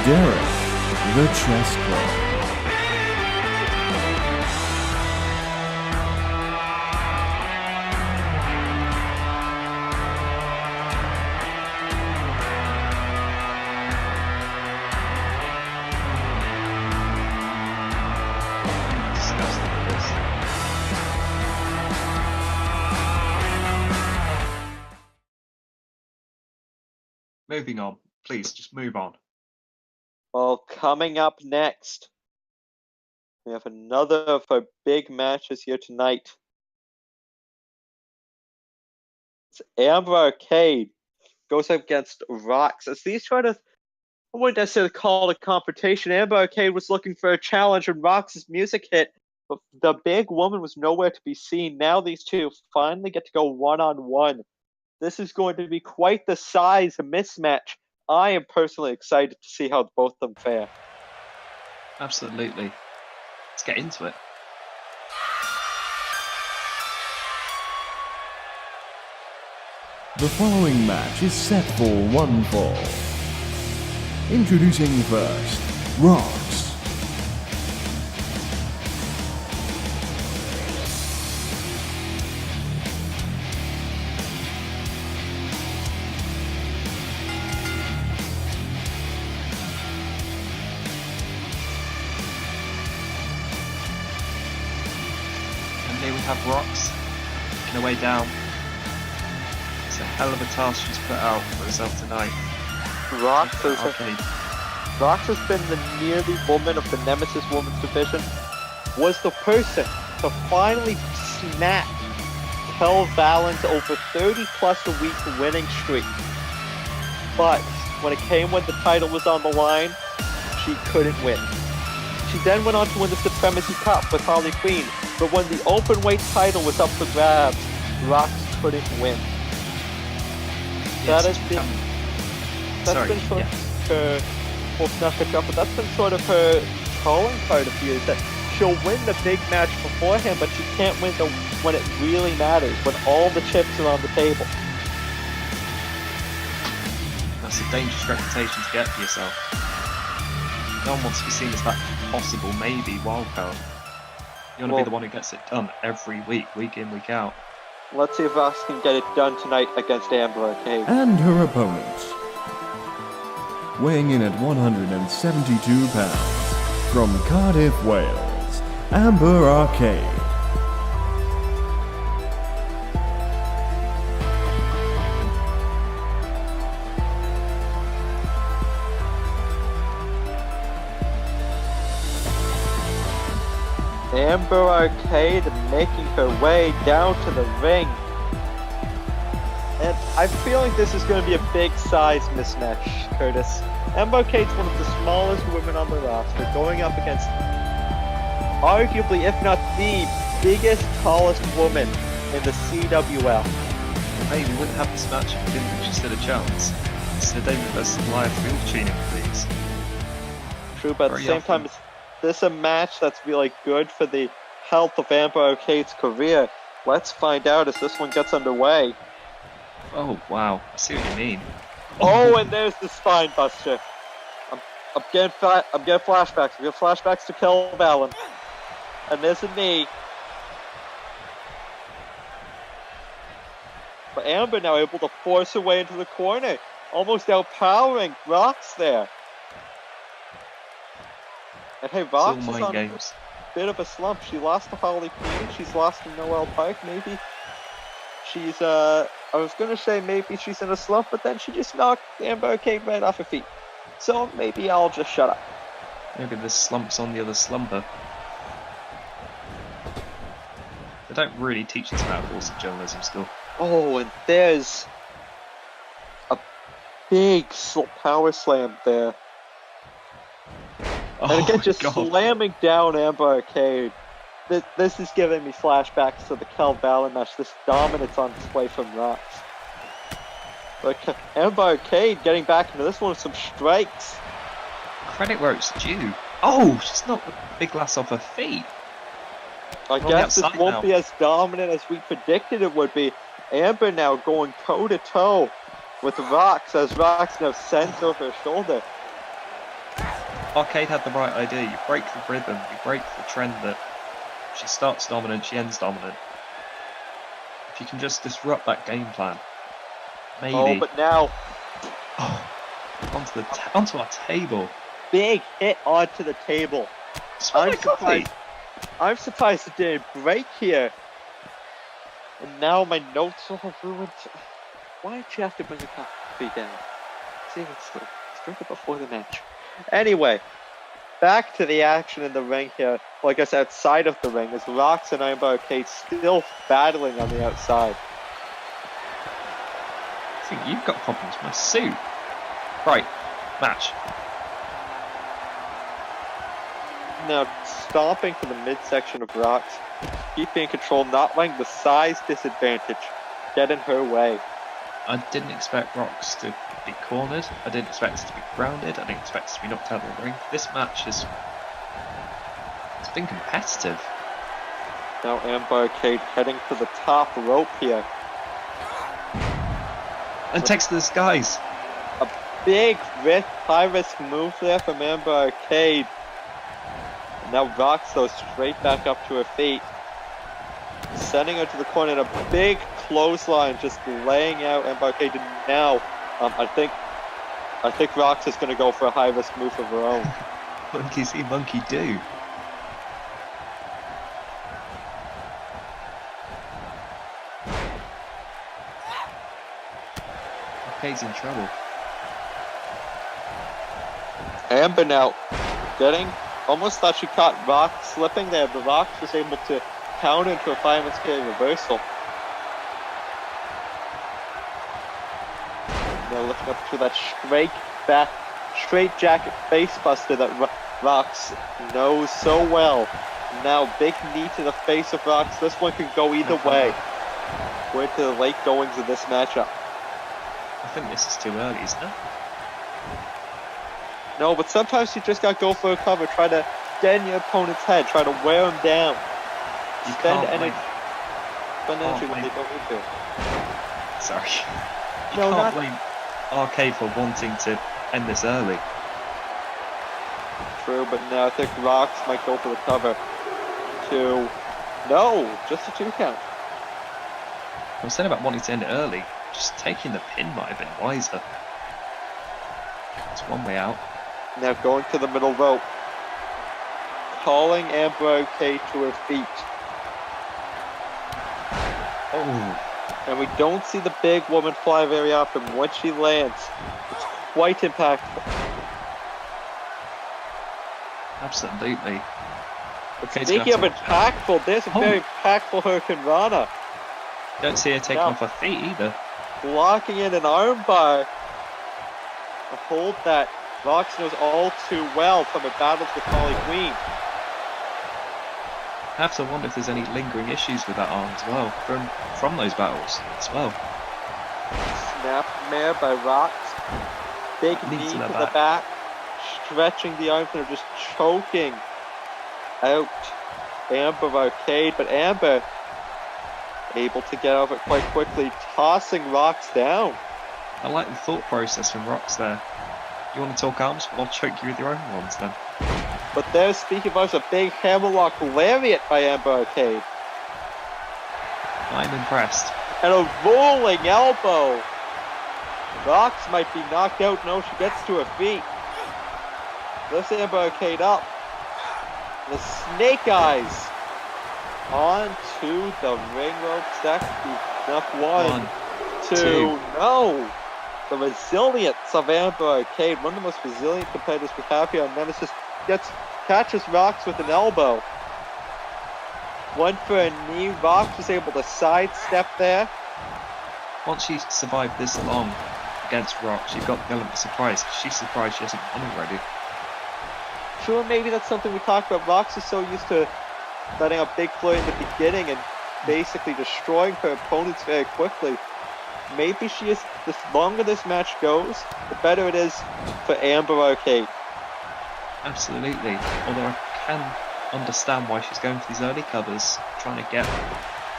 Derek, the Chess Club. Moving on, please, just move on. Well, coming up next, we have another of our big matches here tonight. It's Amber Arcade goes up against Rocks. As these try to, I wouldn't necessarily call it a confrontation. Amber Arcade was looking for a challenge when Rox's music hit, but the big woman was nowhere to be seen. Now these two finally get to go one-on-one. This is going to be quite the size mismatch. I am personally excited to see how both of them fare. Absolutely. Let's get into it. The following match is set for one fall. Introducing first, Rocks. Here we have Rocks making her way down. It's a hell of a task she's put out for herself tonight. Rocks has been the nearly woman of the Nemesis Women's Division, was the person to finally snap Kel Valent's over 30 plus a week winning streak. But when it came when the title was on the line, she couldn't win. She then went on to win the Supremacy Cup with Harley Quinn, but when the open weight title was up for grabs, Rocks couldn't win. Yes, That's been sort of her, but that's been sort of her calling card of years, that she'll win the big match beforehand, but she can't win when it really matters, when all the chips are on the table. That's a dangerous reputation to get for yourself. No one wants to be seen as that possible, maybe, wildcard. You want to be the one who gets it done every week, week in, week out. Let's see if Ross can get it done tonight against Amber Arcade. And her opponent, weighing in at 172 pounds, from Cardiff, Wales, Amber Arcade. Amber Arcade making her way down to the ring. And I'm feeling this is going to be a big size mismatch, Curtis. Amber Arcade's one of the smallest women on the roster, going up against arguably, if not the biggest, tallest woman in the CWL. Hey, we wouldn't have this match if we didn't think she stood a chance. It's the David versus Live field tuning, please. True, but at the same time, this is a match that's really good for the health of Amber Arcade's career. Let's find out as this one gets underway. Oh, wow. I see what you mean. Oh, and there's the spine buster. I'm getting flashbacks. I'm getting flashbacks to Kel Allen. And there's a knee. But Amber now able to force her way into the corner, almost outpowering Rox there. And hey, It's all Rox is mind on games. a bit of a slump. She lost to Harley Quinn. She's lost to Noelle Park. Maybe she's I was gonna say maybe she's in a slump, but then she just knocked Amber Arcade right off her feet. So maybe I'll just shut up. Maybe the slump's on the other slumper. They don't really teach us about horse at journalism school. Oh, and there's a big power slam there. Oh And again, my just God. slamming down Amber Arcade. This is giving me flashbacks to the Kel Allen match. This dominance on display from Rox. But Amber Arcade getting back into this one with some strikes. Credit where it's due. Oh, she's knocked the big glass off her feet. I We're on the guess this outside won't now. be as dominant as we predicted it would be. Amber now going toe-to-toe with Rox as Rox now sends over her shoulder. Arcade had the right idea. You break the rhythm, you break the trend that she starts dominant, she ends dominant. If you can just disrupt that game plan, maybe. Oh, but now, onto our table. big hit onto the table. Smell my coffee. I'm surprised it didn't break here. And now my notes are ruined. Why'd you have to bring the coffee down? Seriously, let's drink it before the match. Anyway, back to the action in the ring here. Well, I guess outside of the ring is Rox and Amber Arcade still battling on the outside. I think you've got problems with my suit. Right, match. Now stomping to the midsection of Rox, keeping control, not letting the size disadvantage get in her way. I didn't expect Rox to be cornered. I didn't expect it to be grounded. I didn't expect it to be knocked out of the ring. This match it's been competitive. Now Amber Arcade heading to the top rope here. And takes to the skies. A big high-risk move there from Amber Arcade. Now Rox goes straight back up to her feet, sending her to the corner in a big clothesline, just laying out Amber Arcade. And now, I think Rox is going to go for a high-risk move of her own. Monkey see, monkey do. Arcade's in trouble. Amber now almost thought she caught Rox slipping there, but Rox was able to counter into a fireman's carry reversal. Now looking up to that straight jacket face buster that Rox knows so well. Now big knee to the face of Rox. This one could go either way. We're into the late goings of this matchup. I think this is too early, isn't it? No, but sometimes you just gotta go for a cover. Try to get in your opponent's head. Try to wear him down. You Spend can't energy. blame- Spend energy when blame- they don't need to. Sorry. You No, can't not- blame Arcade for wanting to end this early. True, but now I think Rox might go for the cover. No, just a 2 count. I was saying about wanting to end it early. Just taking the pin might have been wiser. It's one way out. Now going to the middle rope. Calling Amber Arcade to her feet. Oh, And we don't see the big woman fly very often. When she lands, it's quite impactful. absolutely. Arcade's Speaking of gonna impactful, there's a very impactful Hurricane Rana. don't see her taking No. off her feet either. Blocking in an armbar. A hold that Rox knows all too well from her battles with Harley Quinn. I have to wonder if there's any lingering issues with that arm as well from those battles as well. Snapmare by Rox. Big Knee knee to to the the back. Stretching the arms and just choking out Amber Arcade. But Amber Able to get over it quite quickly, tossing Rocks down. I like the thought process from Rocks there. You want to talk arms? Well, I'll choke you with your own ones then. But there's, speaking of, a big hammerlock lariat by Amber Arcade. I'm impressed. And a rolling elbow. Rocks might be knocked out. No, she gets to her feet. Lifts Amber Arcade up. The snake eyes onto the ring ropes. That could be enough. One, two. No. The resilience of Amber Arcade, one of the most resilient competitors we have here on Nemesis, catches Rocks with an elbow. One for a knee. Rocks was able to sidestep there. Once she survived this long against Rocks, you've got the element of surprise. She's surprised she hasn't won already. Sure, maybe that's something we talked about. Rocks is so used to letting a big play in the beginning and basically destroying her opponents very quickly. Maybe she is. The longer this match goes, the better it is for Amber Arcade. Absolutely. Although I can understand why she's going for these early covers, trying to get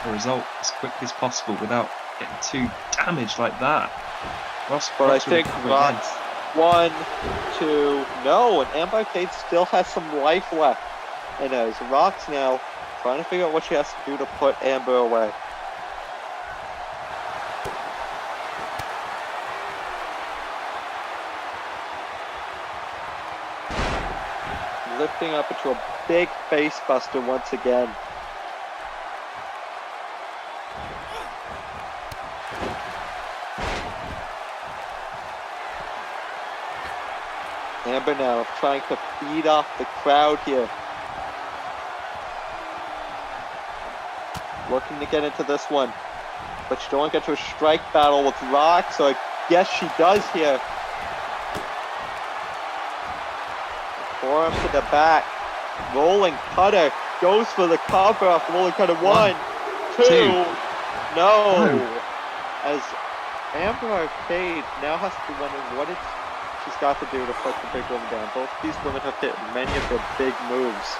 a result as quickly as possible without getting too damaged like that. But I think Rocks, 1, 2, no, and Amber Arcade still has some life left. And as Rocks now trying to figure out what she has to do to put Amber away. Lifting up into a big face buster once again. Amber now trying to feed off the crowd here. Looking to get into this one. But she don't want to get to a strike battle with Rock, so I guess she does here. Forearm to the back. Rolling cutter. Goes for the cover off the rolling cutter. One, two. No. As Amber Arcade now has to be wondering what she's got to do to put the big woman down. Both these women have hit many of their big moves.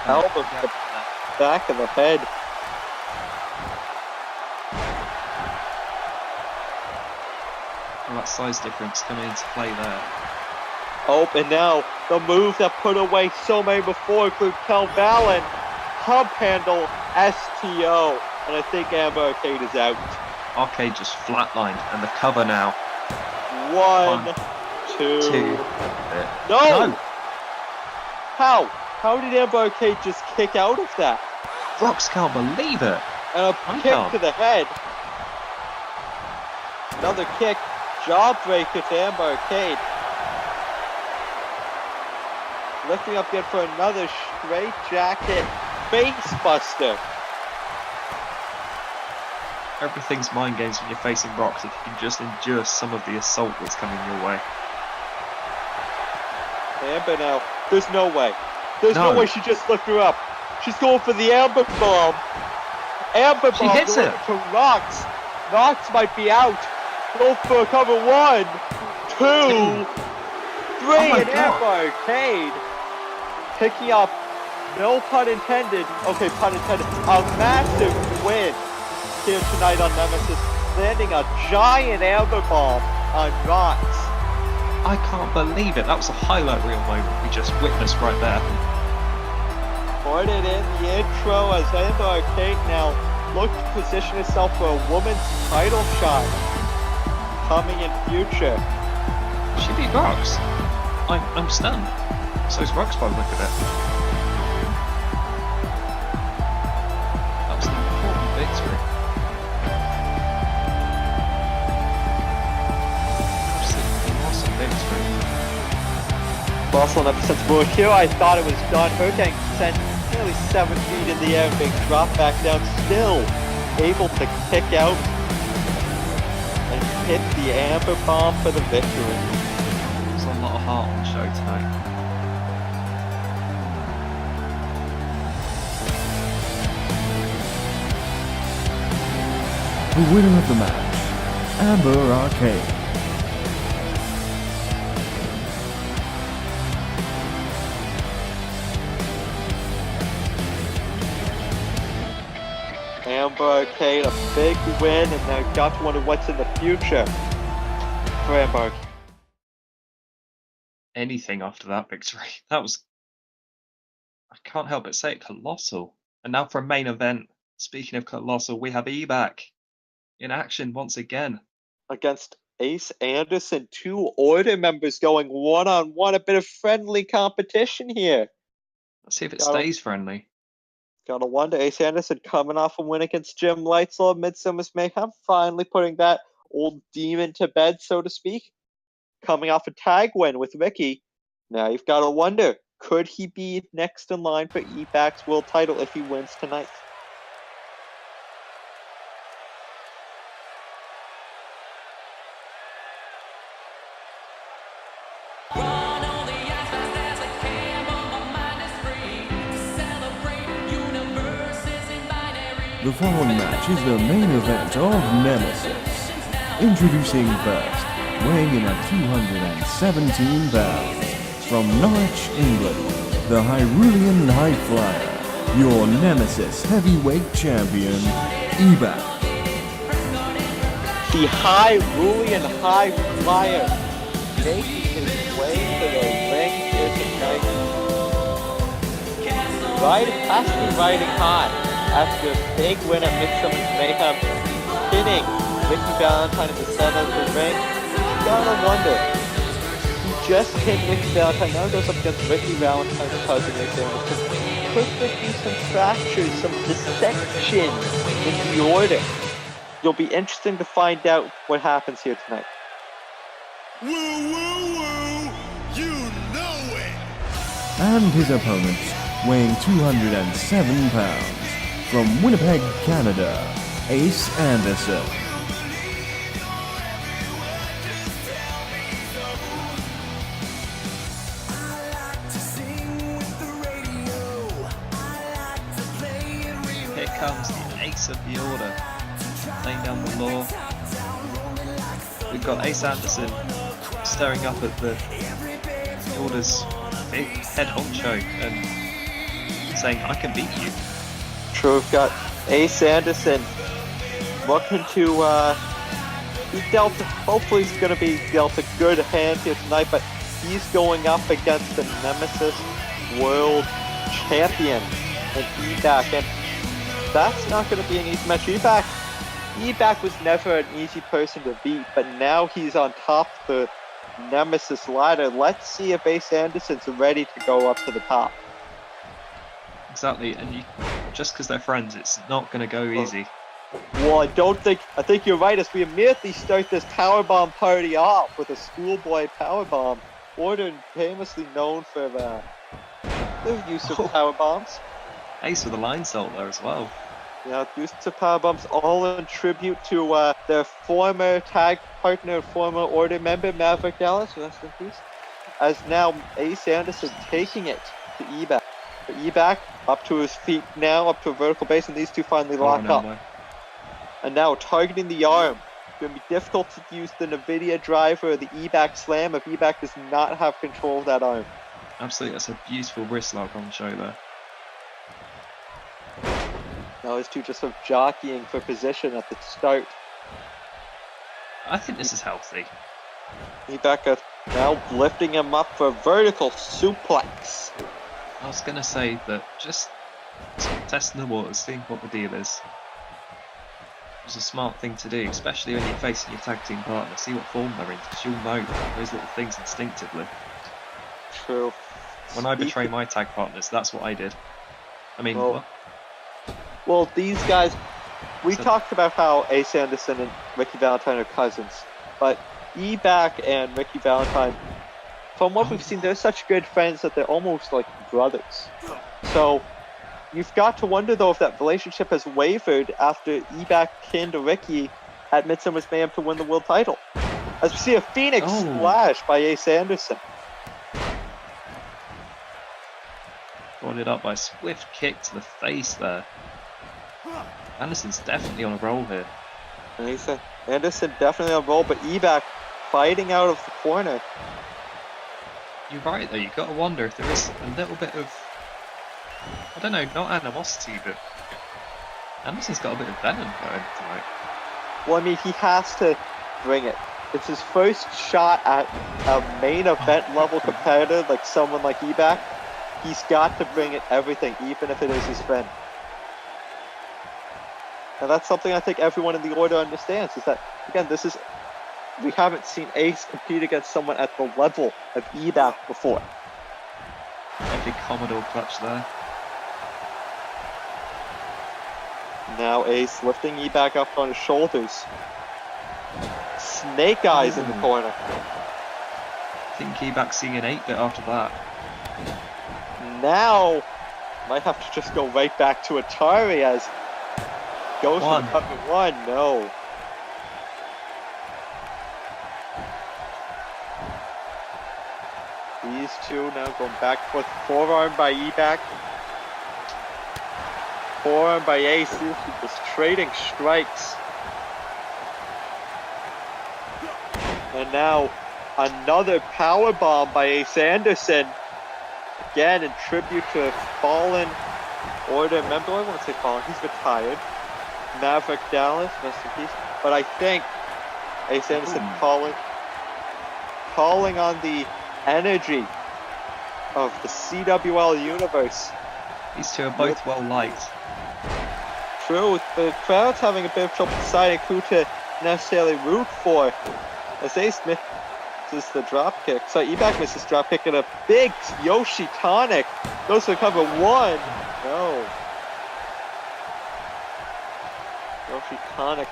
Elbow to the back of the head. Well, that size difference coming into play there. Oh, and now the move that put away so many before include Kel Valen. Hub handle STO. And I think Amber Arcade is out. Arcade just flatlined, and the cover now. One, two. No! How? How did Amber Arcade just kick out of that? Rocks can't believe it. And a kick to the head. Another kick. Jawbreaker to Amber Arcade. Lifting up again for another straight jacket face buster. Everything's mind games when you're facing Rocks if you can just endure some of the assault that's coming your way. Amber now. There's no way. There's no way she just lifted her up. She's going for the Amber Bomb. Amber Bomb. She hits it. To Rocks. Rocks might be out. Go for a cover. 1, 2, 3, and Amber Arcade picking up, no pun intended, okay, pun intended, a massive win here tonight on Nemesis, landing a giant Amber Bomb on Rocks. I can't believe it. That was a highlight reel moment we just witnessed right there. Put it in the intro as Amber Arcade now looks to position itself for a woman's title shot coming in future. She beat Rocks. I'm stunned. So's Rocks by the look of it. That was an important victory. Absolutely awesome victory. Fossil never since more here. I thought it was done. Her getting sent nearly 7 feet in the air and being dropped back down. Still able to kick out and hit the Amber Bomb for the victory. There's a lot of heart on the show tonight. The winner of the match, Amber Arcade. Amber Arcade, a big win, and now got to wonder what's in the future for Amber Arcade. Anything after that victory. That was, I can't help but say it, colossal. And now for a main event, speaking of colossal, we have E-Back in action once again. Against Ace Anderson, 2 order members going one-on-one, a bit of friendly competition here. Let's see if it stays friendly. Gotta wonder, Ace Anderson coming off a win against Jim Lightslaw of Midsummer's Mayhem, finally putting that old demon to bed, so to speak. Coming off a tag win with Ricky. Now you've gotta wonder, could he be next in line for E-Back's world title if he wins tonight? The following match is the main event of Nemesis. Introducing first, weighing in at 217 pounds, from Norwich, England, the Hyrulean High Flyer, your Nemesis heavyweight champion, E-Back. The Hyrulean High Flyer making his way to the ring here tonight. Has to be riding high after a big win at Midsummer's Mayhem, pinning Ricky Valentine at the center of the ring. You gotta wonder, he just pinned Ricky Valentine, now goes up against Ricky Valentine's cousin Ace Anderson. Could there be some fractures, some dissection in the order? It'll be interesting to find out what happens here tonight. Woo, woo, woo! You know it! And his opponent, weighing 207 pounds, from Winnipeg, Canada, Ace Anderson. Here comes the ace of the order, laying down the law. We've got Ace Anderson staring up at the order's big head honcho and saying, I can beat you. True, we've got Ace Anderson looking to be dealt, hopefully he's going to be dealt a good hand here tonight, but he's going up against the Nemesis World Champion and E-Back, and that's not going to be an easy match. E-Back was never an easy person to beat, but now he's on top of the Nemesis ladder. Let's see if Ace Anderson's ready to go up to the top. Exactly, and just because they're friends, it's not going to go easy. Well, I think you're right, as we immediately start this powerbomb party off with a schoolboy powerbomb. Order famously known for the use of powerbombs. Ace with a line salt there as well. Yeah, use of powerbombs, all in tribute to their former tag partner, former Order member, Maverick Dallas, rest in peace. As now Ace Anderson taking it to E-Back. E-Back up to his feet now, up to a vertical base, and these two finally lock up. Way. And now targeting the arm. It's going to be difficult to use the NVIDIA driver or the E-Back slam if E-Back does not have control of that arm. Absolutely, that's a beautiful wrist lock on show there. Now these two just sort of jockeying for position at the start. I think this is healthy. E-Back now lifting him up for a vertical suplex. I was going to say that just testing the waters, seeing what the deal is. It's a smart thing to do, especially when you're facing your tag team partner. See what form they're in, because you'll know those little things instinctively. True. When I betray my tag partners, that's what I did. I mean, well, these guys, we talked about how Ace Anderson and Ricky Valentine are cousins, but E-Back and Ricky Valentine, from what we've seen, they're such good friends that they're almost like brothers. So you've got to wonder, though, if that relationship has wavered after E-Back pinned Ricky at Midsummer's Mayhem to win the world title. As we see a Phoenix splash by Ace Anderson. Followed up by a swift kick to the face there. Anderson's definitely on a roll here. Anderson definitely on a roll, but E-Back fighting out of the corner. You're right though, you've got to wonder if there is a little bit of, I don't know, not animosity, but Emerson's got a bit of venom going tonight. Well, I mean, he has to bring it. It's his first shot at a main event level competitor, like someone like Ebak. He's got to bring it everything, even if it is his friend. And that's something I think everyone in the order understands, is that, again, we haven't seen Ace compete against someone at the level of Ebak before. A big Commodore clutch there. Now Ace lifting Ebak up on his shoulders. Snake eyes in the corner. I think Ebak's seeing an 8-bit after that. Now, might have to just go right back to Atari as goes for the cover 1. No. These two now going back and forth. Forearm by Ebak. Forearm by Ace. Just trading strikes. And now another power bomb by Ace Anderson. Again, in tribute to fallen Order member. I won't say fallen. He's retired. Maverick Dallas, rest in peace. But I think Ace Anderson calling on the energy of the CWL universe. These two are both well liked. True, the crowd's having a bit of trouble deciding who to necessarily root for. As Ace misses the drop kick. So Ebak misses drop kick and a big Yoshi tonic. Goes for cover 1. No. Yoshi tonic.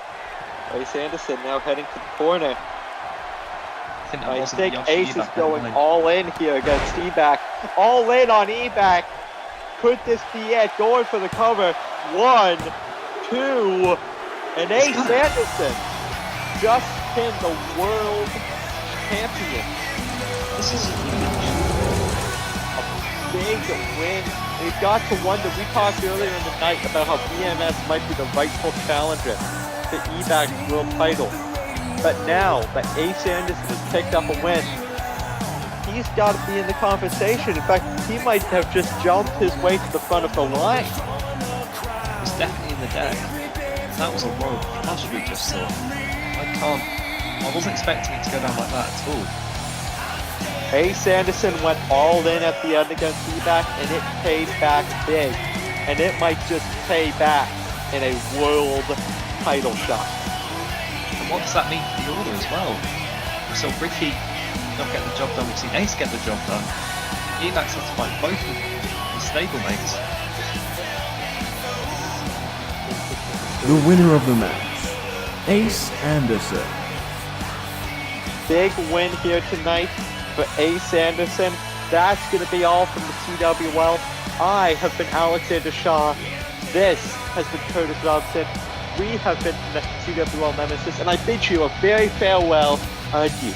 Ace Anderson now heading to the corner. I think Ace is going all in here against Ebak. All in on Ebak. Could this be it? Going for the cover. 1, 2, and Ace Anderson just pinned the world champion. This is a big win. We've got to wonder, we talked earlier in the night about how BMS might be the rightful challenger to Ebak's world title. But now that Ace Anderson has picked up a win, he's got to be in the conversation. In fact, he might have just jumped his way to the front of the line. It's definitely in the deck. That was a royal flush we just saw. I wasn't expecting it to go down like that at all. Ace Anderson went all in at the end against Ebak, and it paid back big. And it might just pay back in a world title shot. And what does that mean for the order as well? We saw Ricky not get the job done, we've seen Ace get the job done. Ebak's had to fight both of his stablemates. The winner of the match, Ace Anderson. Big win here tonight for Ace Anderson. That's going to be all from the CWL. I have been Alexander Shaw. This has been Curtis Robson. We have been the CWL Nemesis, and I bid you a very farewell adieu.